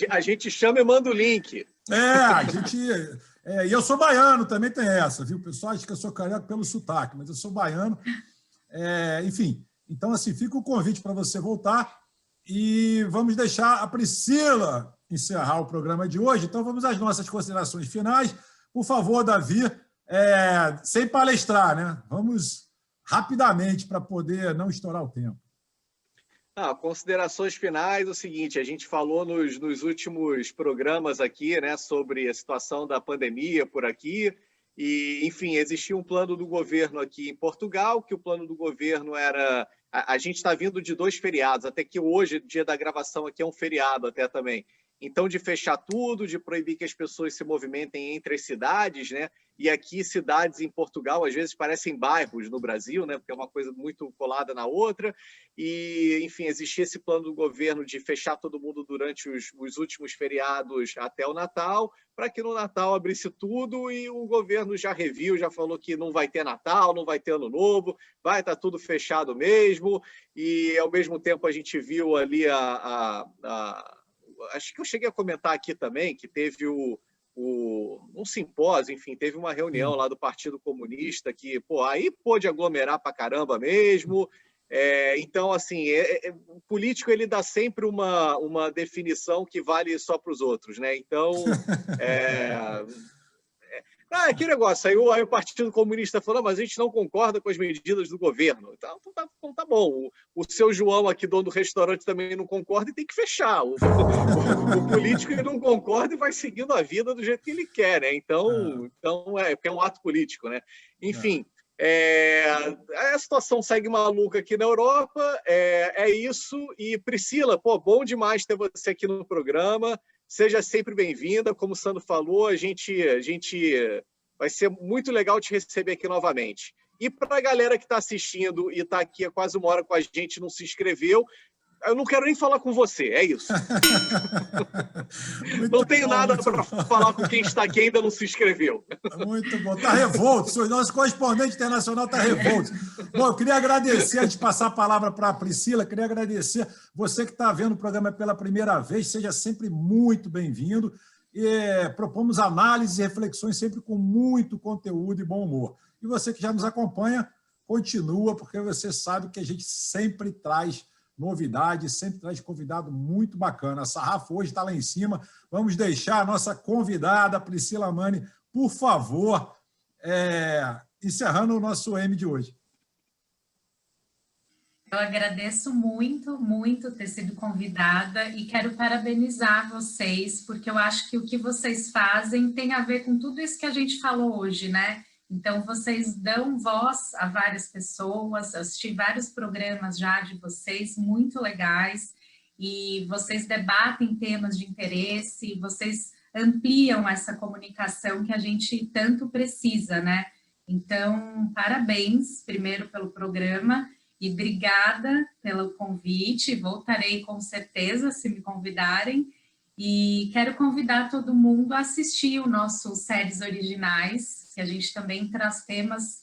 A gente chama e manda o link. A gente... e eu sou baiano, também tem essa, viu? O pessoal acha que eu sou carioca pelo sotaque, mas eu sou baiano. Enfim, então, assim, fica o convite para você voltar e vamos deixar a Priscila encerrar o programa de hoje. Então, vamos às nossas considerações finais. Por favor, Davi, sem palestrar, né? Vamos rapidamente para poder não estourar o tempo. Considerações finais, o seguinte, a gente falou nos últimos programas aqui, né, sobre a situação da pandemia por aqui, e, enfim, existia um plano do governo aqui em Portugal, que o plano do governo era... A gente está vindo de 2 feriados, até que hoje, dia da gravação aqui, é um feriado até também. Então, de fechar tudo, de proibir que as pessoas se movimentem entre as cidades, né? E aqui, cidades em Portugal, às vezes, parecem bairros no Brasil, né? Porque é uma coisa muito colada na outra. E, enfim, existia esse plano do governo de fechar todo mundo durante os últimos feriados até o Natal, para que no Natal abrisse tudo, e o governo já reviu, já falou que não vai ter Natal, não vai ter Ano Novo, vai estar tudo fechado mesmo. E, ao mesmo tempo, a gente viu ali acho que eu cheguei a comentar aqui também que teve um simpósio, enfim, teve uma reunião lá do Partido Comunista que, aí pôde aglomerar pra caramba mesmo. Então, assim, o político ele dá sempre uma definição que vale só para os outros, né? Então, que negócio, aí o Partido Comunista falou, mas a gente não concorda com as medidas do governo. Então tá bom. O seu João aqui, dono do restaurante, também não concorda e tem que fechar. O político ele não concorda e vai seguindo a vida do jeito que ele quer, né? Então porque é um ato político, né? Enfim, a situação segue maluca aqui na Europa, é isso. E Priscila, bom demais ter você aqui no programa. Seja sempre bem-vinda, como o Sandro falou, a gente vai ser muito legal te receber aqui novamente. E para a galera que está assistindo e está aqui há quase uma hora com a gente e não se inscreveu, eu não quero nem falar com você, é isso. Não tenho nada para falar com quem está aqui e ainda não se inscreveu. Muito bom. Está revolto. O nosso correspondente internacional está revolto. Bom, eu queria agradecer, antes de passar a palavra para a Priscila, queria agradecer você que está vendo o programa pela primeira vez, seja sempre muito bem-vindo. E propomos análises e reflexões sempre com muito conteúdo e bom humor. E você que já nos acompanha, continua, porque você sabe que a gente sempre traz novidade, sempre traz convidado muito bacana. A sarrafo hoje está lá em cima. Vamos deixar a nossa convidada, Priscila Mani, por favor, encerrando o nosso M de hoje. Eu agradeço muito, muito ter sido convidada e quero parabenizar vocês, porque eu acho que o que vocês fazem tem a ver com tudo isso que a gente falou hoje, né? Então, vocês dão voz a várias pessoas, assisti vários programas já de vocês, muito legais, e vocês debatem temas de interesse, vocês ampliam essa comunicação que a gente tanto precisa, né? Então, parabéns, primeiro, pelo programa, e obrigada pelo convite, voltarei com certeza, se me convidarem, e quero convidar todo mundo a assistir o nosso séries originais, que a gente também traz temas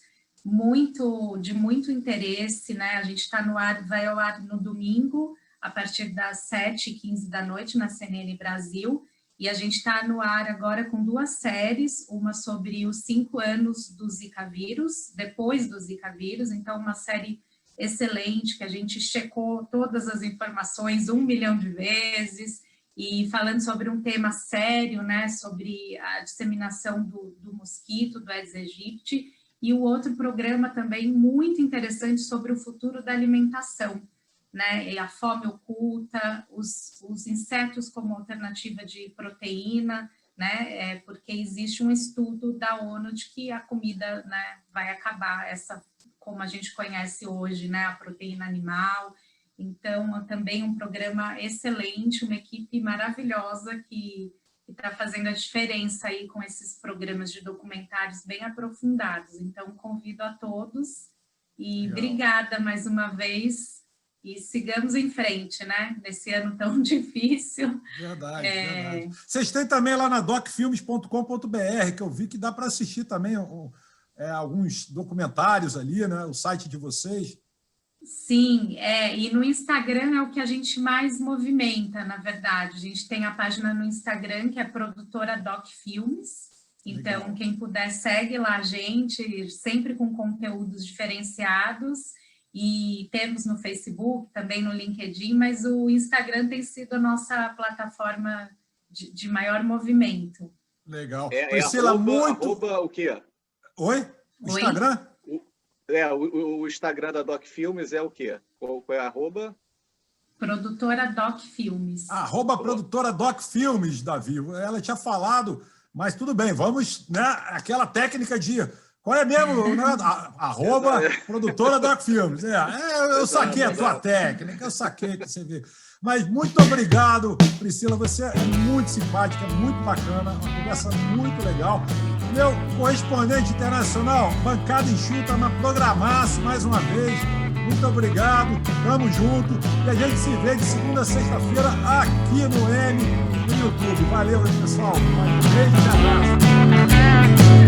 de muito interesse, né? A gente está no ar, vai ao ar no domingo, a partir das 7h15 da noite, na CNN Brasil, e a gente está no ar agora com 2 séries, uma sobre os 5 anos do Zika vírus, depois do Zika vírus, então uma série excelente, que a gente checou todas as informações 1 milhão de vezes, e falando sobre um tema sério, né, sobre a disseminação do mosquito, do Aedes aegypti, e o outro programa também muito interessante sobre o futuro da alimentação, né, e a fome oculta, os insetos como alternativa de proteína, né, porque existe um estudo da ONU de que a comida, né, vai acabar, como a gente conhece hoje, né, a proteína animal. Então, também um programa excelente, uma equipe maravilhosa que está fazendo a diferença aí com esses programas de documentários bem aprofundados. Então, convido a todos e obrigada mais uma vez e sigamos em frente, né? Nesse ano tão difícil. Verdade, verdade. Vocês têm também lá na docfilmes.com.br, que eu vi que dá para assistir também alguns documentários ali, né? O site de vocês. Sim, e no Instagram é o que a gente mais movimenta, na verdade. A gente tem a página no Instagram, que é produtora Doc Filmes. Então, legal. Quem puder, segue lá a gente, sempre com conteúdos diferenciados. E temos no Facebook, também no LinkedIn, mas o Instagram tem sido a nossa plataforma de maior movimento. Legal. Priscila, arroba o quê? Oi? O Instagram? O Instagram da Doc Filmes é o quê? Qual é a arroba? Produtora Doc Filmes. @produtora Doc Filmes, Davi. Ela tinha falado, mas tudo bem, vamos, né? Aquela técnica de. Qual é mesmo? Né? @produtora Doc Filmes. Eu saquei a tua técnica, eu saquei que você vê. Mas muito obrigado, Priscila. Você é muito simpática, muito bacana, uma conversa muito legal. Meu correspondente internacional, bancada enxuta, mas programaço mais uma vez. Muito obrigado, tamo junto. E a gente se vê de segunda a sexta-feira aqui no YouTube. Valeu, pessoal. Um beijo e abraço.